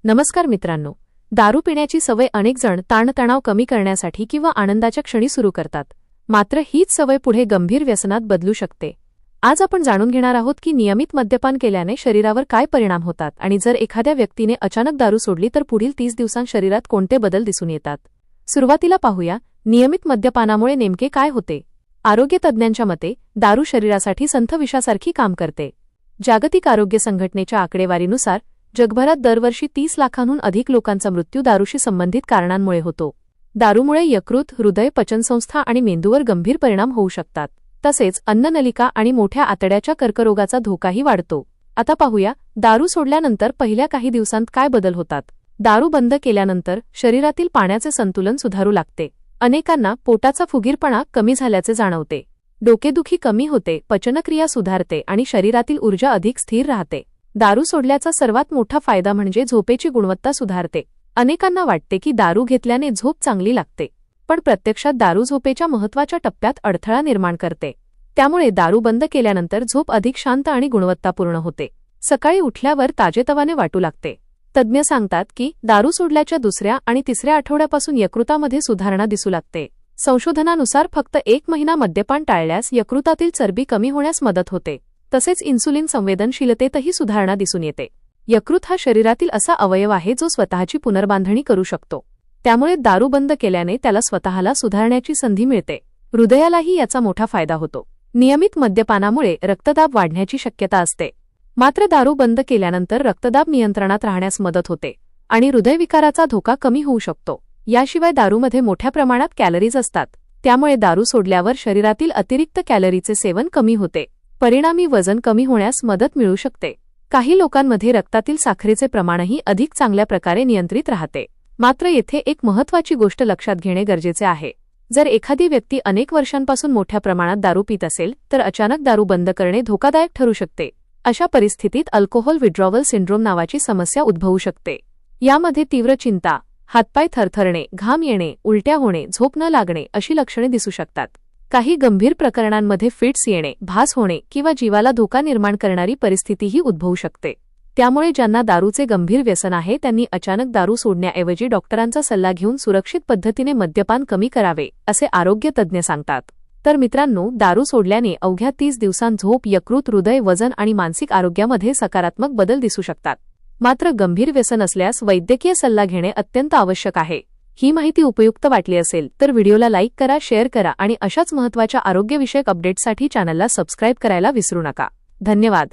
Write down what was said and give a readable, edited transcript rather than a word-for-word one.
नमस्कार मित्रांनो, दारू पिण्याची सवय अनेक जण ताणतणाव कमी करण्यासाठी किंवा आनंदाच्या क्षणी सुरू करतात. मात्र हीच सवय पुढे गंभीर व्यसनात बदलू शकते. आज आपण जाणून घेणार आहोत की नियमित मद्यपान केल्याने शरीरावर काय परिणाम होतात आणि जर एखाद्या व्यक्तीने अचानक दारू सोडली तर पुढील 30 दिवसांत शरीरात कोणते बदल दिसून येतात. सुरुवातीला पाहूया, नियमित मद्यपानामुळे नेमके काय होते. आरोग्य तज्ज्ञांच्या मते दारू शरीरासाठी संथ विषासारखी काम करते. जागतिक आरोग्य संघटनेच्या आकडेवारीनुसार जगभरात दरवर्षी 30 लाखांहून अधिक लोकांचा मृत्यू दारूशी संबंधित कारणांमुळे होतो. दारूमुळे यकृत, हृदय, पचनसंस्था आणि मेंदूवर गंभीर परिणाम होऊ शकतात. तसेच अन्ननलिका आणि मोठ्या आतड्याच्या कर्करोगाचा धोकाही वाढतो. आता पाहूया, दारू सोडल्यानंतर पहिल्या काही दिवसांत काय बदल होतात. दारू बंद केल्यानंतर शरीरातील पाण्याचे संतुलन सुधारू लागते. अनेकांना पोटाचा फुगीरपणा कमी झाल्याचे जाणवते. डोकेदुखी कमी होते, पचनक्रिया सुधारते आणि शरीरातील ऊर्जा अधिक स्थिर राहते. दारू सोडल्याचा सर्वात मोठा फायदा म्हणजे झोपेची गुणवत्ता सुधारते. अनेकांना वाटते की दारू घेतल्याने झोप चांगली लागते, पण प्रत्यक्षात दारू झोपेच्या महत्त्वाच्या टप्प्यात अडथळा निर्माण करते. त्यामुळे दारू बंद केल्यानंतर झोप अधिक शांत आणि गुणवत्तापूर्ण होते. सकाळी उठल्यावर ताजेतवाने वाटू लागते. तज्ज्ञ सांगतात की दारू सोडल्याच्या दुसऱ्या आणि तिसऱ्या आठवड्यापासून यकृतामध्ये सुधारणा दिसू लागते. संशोधनानुसार फक्त 1 महिना मद्यपान टाळल्यास यकृतातील चरबी कमी होण्यास मदत होते. तसेच इन्सुलिन संवेदनशीलतेतही सुधारणा दिसून येते. यकृत हा शरीरातील असा अवयव आहे जो स्वतःची पुनर्बांधणी करू शकतो. त्यामुळे दारू बंद केल्याने त्याला स्वतःला सुधारण्याची संधी मिळते. हृदयालाही याचा मोठा फायदा होतो. नियमित मद्यपानामुळे रक्तदाब वाढण्याची शक्यता असते. मात्र दारू बंद केल्यानंतर रक्तदाब नियंत्रणात राहण्यास मदत होते आणि हृदयविकाराचा धोका कमी होऊ शकतो. याशिवाय दारूमध्ये मोठ्या प्रमाणात कॅलरीज असतात. त्यामुळे दारू सोडल्यावर शरीरातील अतिरिक्त कॅलरीचे सेवन कमी होते. परिणामी वजन कमी होण्यास मदत मिळू शकते. काही लोकांमध्ये रक्तातील साखरेचे प्रमाणही अधिक चांगल्या प्रकारे नियंत्रित राहते. मात्र येथे एक महत्त्वाची गोष्ट लक्षात घेणे गरजेचे आहे. जर एखादी व्यक्ती अनेक वर्षांपासून मोठ्या प्रमाणात दारू पित असेल तर अचानक दारू बंद करणे धोकादायक ठरू शकते. अशा परिस्थितीत अल्कोहोल विड्रॉवल सिंड्रोम नावाची समस्या उद्भवू शकते. यामध्ये तीव्र चिंता, हातपाय थरथरणे, घाम येणे, उलट्या होणे, झोप न लागणे अशी लक्षणे दिसू शकतात. काही गंभीर प्रकरणांमध्ये फिट्स येणे, भास होणे किंवा जीवाला धोका निर्माण करणारी परिस्थितीही उद्भवू शकते. त्यामुळे ज्यांना दारूचे गंभीर व्यसन आहे त्यांनी अचानक दारू सोडण्याऐवजी डॉक्टरांचा सल्ला घेऊन सुरक्षित पद्धतीने मद्यपान कमी करावे, असे आरोग्य तज्ज्ञ सांगतात. तर मित्रांनो, दारू सोडल्याने अवघ्या 30 दिवसांत झोप, यकृत, हृदय, वजन आणि मानसिक आरोग्यामध्ये सकारात्मक बदल दिसू शकतात. मात्र गंभीर व्यसन असल्यास वैद्यकीय सल्ला घेणे अत्यंत आवश्यक आहे. ही माहिती उपयुक्त वाटली असेल तर व्हिडिओला लाईक करा, शेअर करा आणि अशाच महत्त्वाच्या आरोग्यविषयक अपडेट्ससाठी चॅनलला सबस्क्राईब करायला विसरू नका. धन्यवाद.